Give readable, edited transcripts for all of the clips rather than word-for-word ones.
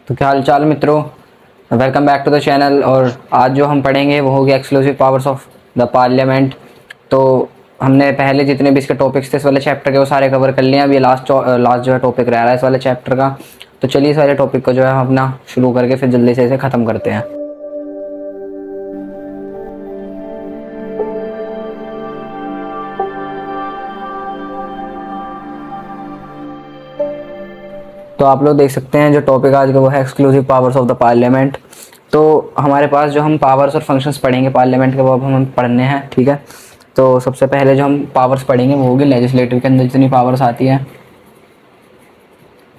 तो क्या हाल चाल मित्रों। Welcome back to the channel. और आज जो हम पढ़ेंगे वो होगी exclusive powers of the parliament. तो हमने पहले जितने भी इसके टॉपिक्स थे इस वाले चैप्टर के वो सारे कवर कर लिए हैं। अभी लास्ट जो है टॉपिक रह रहा है इस वाले चैप्टर का। तो चलिए इस वाले टॉपिक को जो है हम अपना शुरू करके फिर जल्दी से इसे ख़त्म करते हैं। तो आप लोग देख सकते हैं जो टॉपिक आज का वो है exclusive powers of the parliament. तो हमारे पास जो हम पावर्स और फंक्शंस पढ़ेंगे पार्लियामेंट के वो अब हम पढ़ने हैं, ठीक है। तो सबसे पहले जो हम पावर्स पढ़ेंगे वो होगी लेजिस्लेटिव के अंदर जितनी पावर्स आती हैं।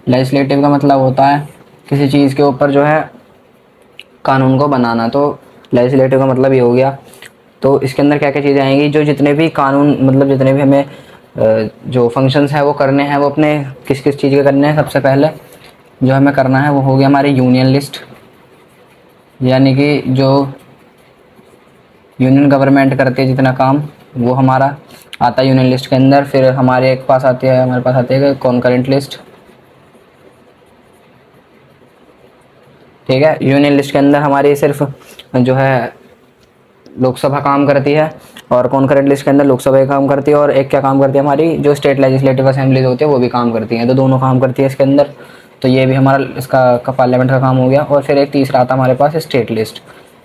लेजिस्लेटिव का मतलब होता है किसी चीज़ के ऊपर जो है कानून को बनाना। तो लेजिस्लेटिव का मतलब ये हो गया। तो इसके अंदर क्या क्या चीज़ें आएंगी, जो जितने भी कानून मतलब जितने भी हमें जो फंक्शंस हैं वो करने हैं वो अपने किस किस चीज़ के करने हैं। सबसे पहले जो हमें करना है वो हो गया हमारी यूनियन लिस्ट, यानी कि जो यूनियन गवर्नमेंट करती है जितना काम वो हमारा आता है यूनियन लिस्ट के अंदर। फिर हमारे पास आती है कॉन्करेंट लिस्ट, ठीक है। यूनियन लिस्ट के अंदर हमारी सिर्फ जो है लोकसभा काम करती है और कॉन्करेंट लिस्ट के अंदर लोकसभा ही काम करती है। और एक क्या काम करती है, हमारी जो स्टेट लेजिस्लेटिव असेंबलीज होती है वो भी काम करती हैं। तो दोनों काम करती है इसके अंदर। तो ये भी हमारा इसका पार्लियामेंट का काम हो गया। और फिर एक तीसरा आता है हमारे पास स्टेट लिस्ट।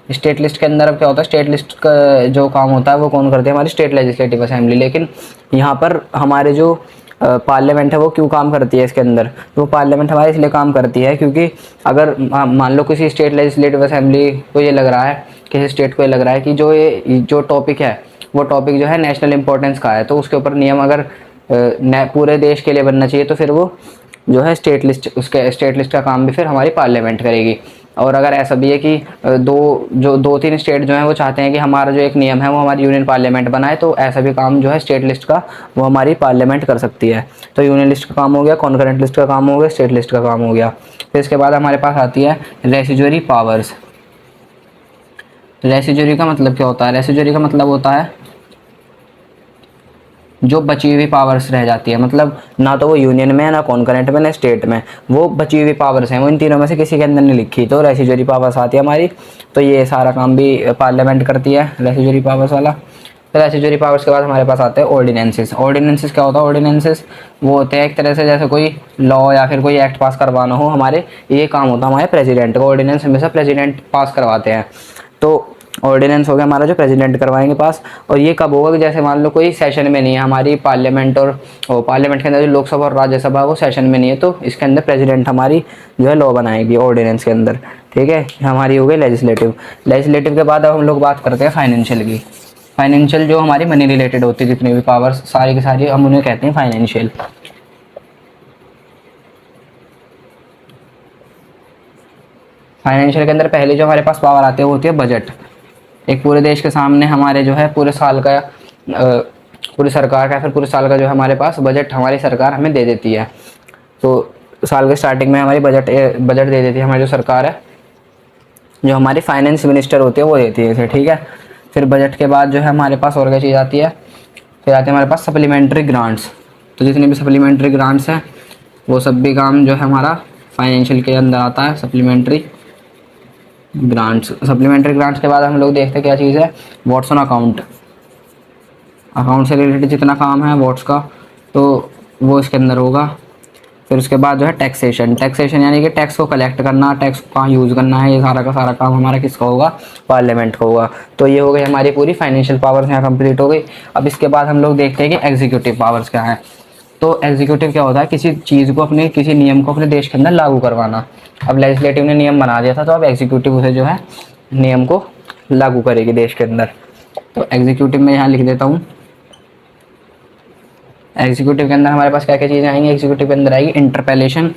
स्टेट लिस्ट के अंदर अब क्या होता है, स्टेट लिस्ट का जो काम होता है वो कौन करती है, हमारी स्टेट लेजिस्लेटिव असेंबली। लेकिन यहाँ पर हमारे जो पार्लियामेंट है वो क्यों काम करती है इसके अंदर, तो पार्लियामेंट हमारे इसलिए काम करती है क्योंकि अगर मान लो किसी स्टेट लेजिस्लेटिव असेंबली को ये लग रहा है, किसी स्टेट को ये लग रहा है कि जो टॉपिक है वो टॉपिक जो है नेशनल इंपॉर्टेंस का है, तो उसके ऊपर नियम अगर पूरे देश के लिए बनना चाहिए तो फिर वो जो है स्टेट लिस्ट का काम भी फिर हमारी पार्लियामेंट करेगी। और अगर ऐसा भी है कि दो तीन स्टेट जो हैं वो चाहते हैं कि हमारा जो एक नियम है वो हमारी यूनियन पार्लियामेंट बनाए, तो ऐसा भी काम जो है स्टेट लिस्ट का वो हमारी पार्लियामेंट कर सकती है। तो यूनियन लिस्ट का काम हो गया, कॉन्करेंट लिस्ट का काम हो गया, स्टेट लिस्ट का काम हो गया। फिर इसके बाद हमारे पास आती है रेसिजुअरी पावर्स। रेसिजुअरी का मतलब क्या होता है, रेसिजुअरी का मतलब होता है जो बची हुई पावर्स रह जाती है, मतलब ना तो वो यूनियन में है, ना कॉन्करेंट में, ना स्टेट में, वो बची हुई पावर्स हैं, वो इन तीनों में से किसी के अंदर नहीं लिखी, तो रेसिजुअरी पावर्स आती है हमारी। तो ये सारा काम भी पार्लियामेंट करती है रेसिजुअरी पावर्स वाला। तो रेसिजुअरी पावर्स के बाद हमारे पास आते हैं ऑर्डिनेंसेस। ऑर्डिनेंसेस क्या होता है, ऑर्डिनेंसेस वो होते हैं एक तरह से जैसे कोई लॉ या फिर कोई एक्ट पास करवाना हो हमारे, ये काम होता है हमारे प्रेसिडेंट का। ऑर्डिनेंस हमेशा प्रेसिडेंट पास करवाते हैं। तो ऑर्डिनेंस हो गया हमारा जो प्रेसिडेंट करवाएंगे पास। और ये कब होगा कि जैसे मान लो कोई सेशन में नहीं है हमारी पार्लियामेंट, और पार्लियामेंट के अंदर जो लोकसभा और राज्यसभा वो सेशन में नहीं है, तो इसके अंदर प्रेसिडेंट हमारी जो है लॉ बनाएगी ऑर्डिनेंस के अंदर, ठीक है। हमारी हो गई लेजिस्लेटिव। लेजिस्लेटिव के बाद अब हम लोग बात करते हैं फाइनेंशियल की। फाइनेंशियल जो हमारी मनी रिलेटेड होती है, जितनी भी पावर्स सारी की सारी हम उन्हें कहते हैं फाइनेंशियल। फाइनेंशियल के अंदर पहले जो हमारे पास पावर आती है वो होती है बजट। एक पूरे देश के सामने हमारे जो है पूरे साल का पूरी सरकार का फिर पूरे साल का जो है हमारे पास बजट हमारी सरकार हमें दे देती है। तो साल के स्टार्टिंग में हमारी बजट दे देती है हमारी जो सरकार है, जो हमारी फाइनेंस मिनिस्टर होती है वो देती है इसे, ठीक है। फिर बजट के बाद जो है हमारे पास और क्या चीज़ आती है, फिर आती है हमारे पास सप्लीमेंट्री ग्रांट्स। तो जितनी भी सप्लीमेंट्री ग्रांट्स हैं वो सब भी काम जो है हमारा फाइनेंशियल के अंदर आता है, सप्लीमेंट्री ग्रांट्स। सप्लीमेंट्री ग्रांट्स के बाद हम लोग देखते हैं क्या चीज़ है, वोट्स ऑन अकाउंट। अकाउंट से रिलेटेड जितना काम है वोट्स का तो वो इसके अंदर होगा। फिर उसके बाद जो है टैक्सेशन। टैक्सेशन यानी कि टैक्स को कलेक्ट करना, टैक्स को कहाँ यूज़ करना है, ये सारा का सारा काम हमारा किसका होगा, पार्लियामेंट का होगा। तो ये हो गई हमारी पूरी फाइनेंशियल पावर्स यहाँ कंप्लीट हो गई। अब इसके बाद हम लोग देखते हैं कि एग्जीक्यूटिव पावर्स क्या है। तो एग्जीक्यूटिव क्या होता है, किसी चीज़ को अपने किसी नियम को अपने देश के अंदर लागू करवाना। अब लेजिस्लेटिव ने नियम बना दिया था तो अब एग्जीक्यूटिव उसे जो है नियम को लागू करेगी देश के अंदर। तो एग्जीक्यूटिव में यहाँ लिख देता हूँ। एग्जीक्यूटिव के अंदर हमारे पास क्या क्या चीज़ें आएंगी, एग्जीक्यूटिव के अंदर आएगी इंटरपेलेशन।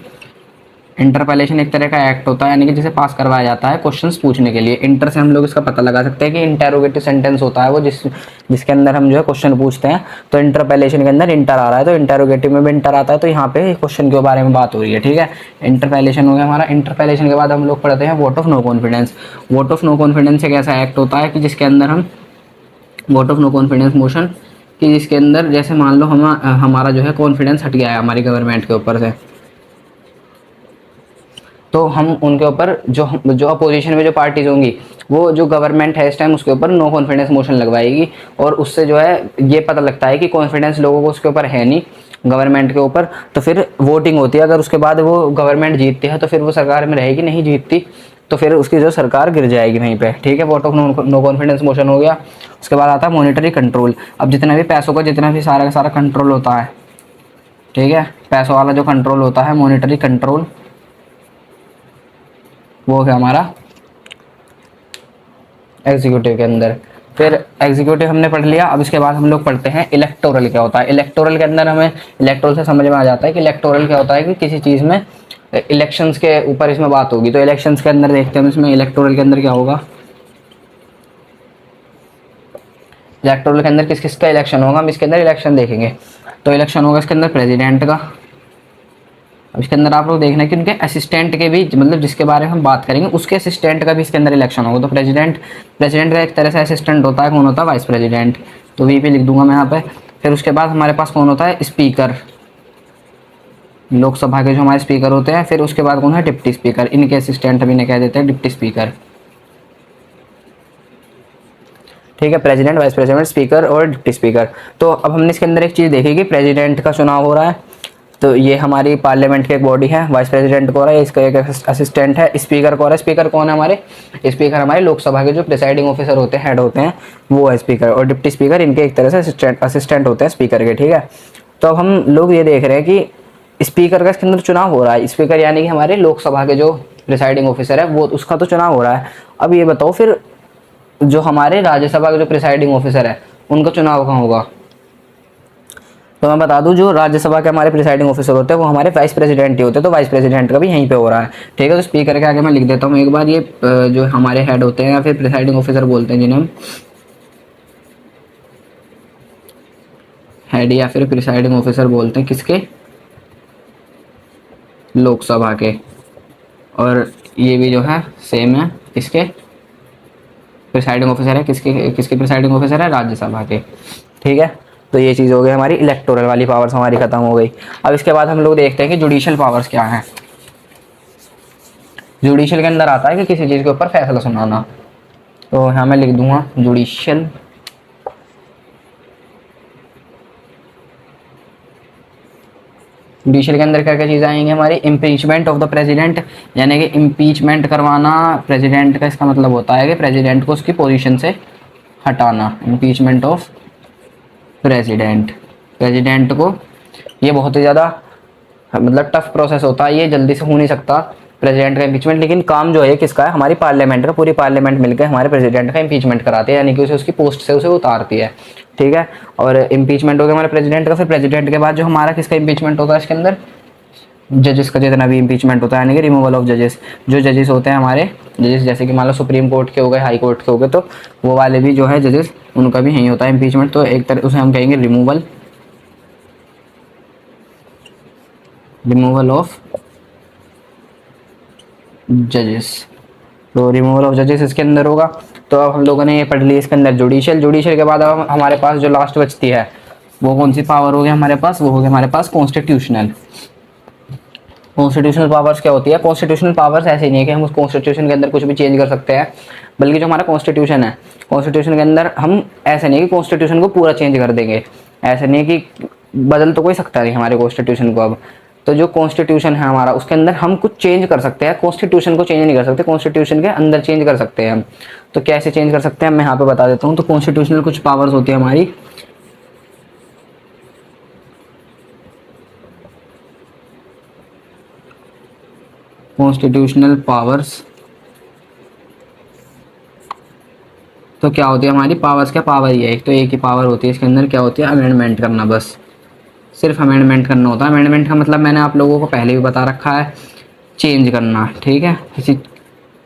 इंटरपेलेशन एक तरह का एक्ट होता है, यानी कि जिसे पास करवाया जाता है क्वेश्चंस पूछने के लिए। इंटर से हम लोग इसका पता लगा सकते हैं कि इंटेरोगेटिव सेंटेंस होता है वो जिसके अंदर हम जो है क्वेश्चन पूछते हैं। तो इंटरपेलेशन के अंदर इंटर आ रहा है, तो इंटेरोगेटिव में भी इंटर आता है, तो यहाँ पे क्वेश्चन के बारे में बात हो रही है, ठीक है। इंटरपेलेशन हो गया हमारा। इंटरपेलेशन के बाद हम लोग पढ़ते हैं vote of no confidence. Vote of no confidence एक ऐसा एक्ट होता है कि जिसके अंदर हम vote of no confidence motion कि जिसके अंदर जैसे मान लो हमारा जो है कॉन्फिडेंस हट गया है हमारी गवर्नमेंट के ऊपर से, तो हम उनके ऊपर जो अपोजिशन में जो पार्टीज होंगी वो जो गवर्नमेंट है इस टाइम उसके ऊपर नो कॉन्फिडेंस मोशन लगवाएगी, और उससे जो है ये पता लगता है कि कॉन्फिडेंस लोगों को उसके ऊपर है नहीं गवर्नमेंट के ऊपर, तो फिर वोटिंग होती है। अगर उसके बाद वो गवर्नमेंट जीतती है तो फिर वो सरकार में रहेगी, नहीं जीतती तो फिर उसकी जो सरकार गिर जाएगी वहीं पे, ठीक है। Vote of no confidence motion हो गया। उसके बाद आता है मॉनिटरी कंट्रोल। अब जितना भी पैसों का जितना भी सारा का सारा कंट्रोल होता है, ठीक है, पैसों वाला जो कंट्रोल होता है मॉनिटरी कंट्रोल, वो है हमारा एग्जीक्यूटिव के अंदर। फिर एग्जीक्यूटिव हमने पढ़ लिया। अब इसके बाद हम लोग पढ़ते हैं इलेक्टोरल क्या होता है। इलेक्टोरल के अंदर हमें इलेक्टोरल से समझ में आ जाता है कि इलेक्टोरल क्या होता है, कि किसी चीज़ में इलेक्शंस के ऊपर इसमें बात होगी। तो इलेक्शंस के अंदर देखते हैं इसमें इलेक्टोरल के अंदर क्या होगा। इलेक्टोरल के अंदर किस किस का इलेक्शन होगा, हम इसके अंदर इलेक्शन देखेंगे। तो इलेक्शन होगा इसके अंदर प्रेसिडेंट का। अब इसके अंदर आप लोग देखना कि उनके असिस्टेंट के भी, मतलब जिसके बारे में हम बात करेंगे उसके असिस्टेंट का भी इसके अंदर इलेक्शन होगा। तो प्रेसिडेंट का एक तरह से असिस्टेंट होता है, कौन होता है, वाइस प्रेसिडेंट। तो वीपी लिख दूंगा मैं यहाँ पे। फिर उसके बाद हमारे पास कौन होता है, स्पीकर, लोकसभा के जो हमारे स्पीकर होते हैं। फिर उसके बाद कौन है, डिप्टी स्पीकर। इनके असिस्टेंट भी इन्हें कह देते हैं डिप्टी स्पीकर, ठीक है। प्रेसिडेंट, वाइस प्रेसिडेंट, स्पीकर और डिप्टी स्पीकर। तो अब हमने इसके अंदर एक चीज़ देखी कि प्रेसिडेंट का चुनाव हो रहा है, तो ये हमारी पार्लियामेंट की एक बॉडी है। वाइस प्रेसिडेंट को हो रहा है, इसका एक असिस्टेंट है। स्पीकर को हो रहा है, स्पीकर कौन है हमारे, स्पीकर हमारे लोकसभा के जो प्रिसाइडिंग ऑफिसर होते हैं, हेड होते हैं, वो है स्पीकर। और डिप्टी स्पीकर इनके एक तरह से असिस्टेंट होते हैं स्पीकर के, ठीक है। तो अब हम लोग ये देख रहे हैं कि स्पीकर का इसके अंदर चुनाव हो रहा है। स्पीकर यानी कि हमारे लोकसभा के जो प्रिसाइडिंग ऑफिसर है वो, उसका तो चुनाव हो रहा है। अब ये बताओ फिर जो हमारे राज्यसभा के जो प्रिसाइडिंग ऑफिसर है उनका चुनाव कहाँ होगा। तो मैं बता दूं, जो राज्यसभा के हमारे प्रिसाइडिंग ऑफिसर होते हैं वो हमारे वाइस प्रेसिडेंट ही होते हैं। तो वाइस प्रेसिडेंट का भी यहीं पे हो रहा है, ठीक है। तो स्पीकर के आगे मैं लिख देता हूँ एक बार, ये जो हमारे हेड होते हैं या फिर प्रिसाइडिंग ऑफिसर बोलते हैं जिन्हें हम हेड या फिर प्रिसाइडिंग ऑफिसर बोलते हैं, किसके, लोकसभा के। और ये भी जो है सेम है, किसके, प्रिसाइडिंग ऑफिसर है, किसके किसके प्रिसाइडिंग ऑफिसर है, राज्यसभा के, ठीक है। तो ये चीज़ हो गई हमारी इलेक्टोरल वाली पावर्स हमारी खत्म हो गई। अब इसके बाद हम लोग देखते हैं कि जुडिशियल पावर्स क्या है। जुडिशियल के अंदर आता है कि किसी चीज़ के ऊपर फैसला सुनाना। तो यहाँ मैं लिख दूंगा जुडिशियल। जुडिशियल के अंदर क्या क्या चीज़ें आएंगी हमारी, इम्पीचमेंट ऑफ द प्रेसिडेंट, यानी कि इम्पीचमेंट करवाना प्रेसिडेंट का। इसका मतलब होता है कि प्रेसिडेंट को उसकी पोजीशन से हटाना, इम्पीचमेंट ऑफ प्रेसिडेंट को। ये बहुत ही ज़्यादा मतलब टफ प्रोसेस होता है, ये जल्दी से हो नहीं सकता प्रेसिडेंट का इम्पीचमेंट। लेकिन काम जो है किसका है, हमारी पार्लियामेंट का। पूरी पार्लियामेंट मिलकर हमारे प्रेसिडेंट का इम्पीचमेंट कराती है, यानी कि उसे उसकी पोस्ट से उसे उतारती है, ठीक है। और इम्पीचमेंट हो गया हमारे प्रेसिडेंट का। फिर प्रेसिडेंट के बाद जो हमारा किसका इम्पीचमेंट होता है इसके अंदर, जजेस का जितना भी इम्पीचमेंट होता है, यानी कि रिमूवल ऑफ जजेस। जो जजेस होते हैं हमारे, जजेस जैसे कि मान लो सुप्रीम कोर्ट के हो गए, हाई कोर्ट के हो गए, तो वो वाले भी जो है जजेस, उनका भी यही होता है इम्पीचमेंट। तो एक तरह उसे हम कहेंगे रिमूवल ऑफ जजेस। तो रिमूवल ऑफ जजेस इसके अंदर होगा। तो अब हम लोगों ने ये पढ़ ली इसके अंदर जुडिशियल के बाद अब हमारे पास जो लास्ट बचती है वो कौन सी पावर हो गई हमारे पास, वो हो गया हमारे पास कॉन्स्टिट्यूशनल पावर्स। क्या होती है कॉन्स्टिट्यूशनल पावर्स? ऐसे नहीं है कि हम उस कॉन्स्टिट्यूशन के अंदर कुछ भी चेंज कर सकते हैं, बल्कि जो हमारा कॉन्स्टिट्यूशन है, कॉन्स्टिट्यूशन के अंदर हम ऐसे नहीं है कि कॉन्स्टिट्यूशन को पूरा चेंज कर देंगे, ऐसे नहीं है कि बदल तो कोई सकता नहीं हमारे कॉन्स्टिट्यूशन को। अब तो जो कॉन्स्टिट्यूशन है हमारा उसके अंदर हम कुछ चेंज कर सकते हैं, कॉन्स्टिट्यूशन को चेंज नहीं कर सकते, कॉन्स्टिट्यूशन के अंदर चेंज कर सकते हैं हम। तो कैसे चेंज कर सकते हैं मैं यहाँ पे बता देता हूँ। तो कॉन्स्टिट्यूशनल कुछ पावर्स होती है हमारी, कॉन्स्टिट्यूशनल पावर्स। तो क्या होती है हमारी पावर्स, क्या पावर ही है एक, तो एक ही पावर होती है इसके अंदर, क्या होती है अमेंडमेंट करना, बस सिर्फ अमेंडमेंट करना होता है। अमेंडमेंट का मतलब मैंने आप लोगों को पहले भी बता रखा है, चेंज करना, ठीक है।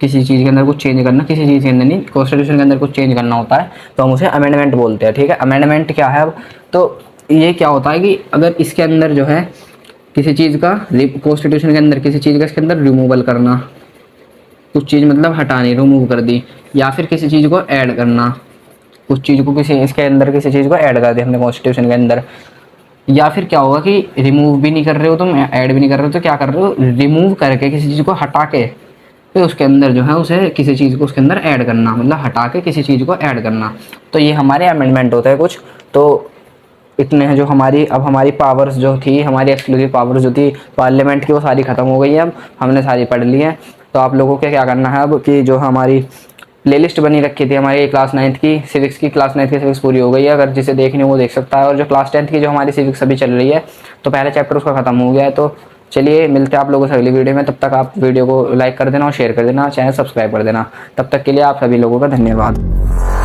किसी चीज़ के अंदर कुछ चेंज करना, किसी चीज़ के अंदर नहीं, कॉन्स्टिट्यूशन के अंदर कुछ चेंज करना होता है तो हम उसे अमेंडमेंट बोलते हैं, ठीक है। अमेंडमेंट क्या है अब, तो ये क्या होता है कि अगर इसके अंदर जो है किसी चीज़ का, कॉन्स्टिट्यूशन के अंदर किसी चीज़ का इसके अंदर रिमूवल करना, कुछ चीज़ मतलब हटानी, रिमूव कर दी, या फिर किसी चीज़ को ऐड करना, कुछ चीज़ को किसी इसके अंदर किसी चीज़ को ऐड कर दिया हमने कॉन्स्टिट्यूशन के अंदर, या फिर क्या होगा कि रिमूव भी नहीं कर रहे हो तुम, ऐड भी नहीं कर रहे हो, तो क्या कर रहे हो, रिमूव करके किसी चीज़ को हटा के फिर उसके अंदर जो है उसे किसी चीज़ को उसके अंदर ऐड करना, मतलब हटा के किसी चीज़ को ऐड करना। तो ये हमारे अमेंडमेंट होता है कुछ। तो इतने हैं जो हमारी, अब हमारी पावर्स जो थी, हमारी एक्सक्लूसिव पावर्स जो थी पार्लियामेंट की, वो सारी ख़त्म हो गई है। अब हमने सारी पढ़ ली है। तो आप लोगों को क्या करना है अब कि जो हमारी प्लेलिस्ट बनी रखी थी हमारी क्लास 9th की सिविक्स की, क्लास 9th की सिविक्स पूरी हो गई है, अगर जिसे देखनी हो वो देख सकता है। और जो क्लास 10th की जो हमारी सिविक्स अभी चल रही है, तो पहला चैप्टर उसका ख़त्म हो गया है। तो चलिए मिलते हैं आप लोगों से अगली वीडियो में। तब तक आप वीडियो को लाइक कर देना और शेयर कर देना, चैनल सब्सक्राइब कर देना। तब तक के लिए आप सभी लोगों का धन्यवाद।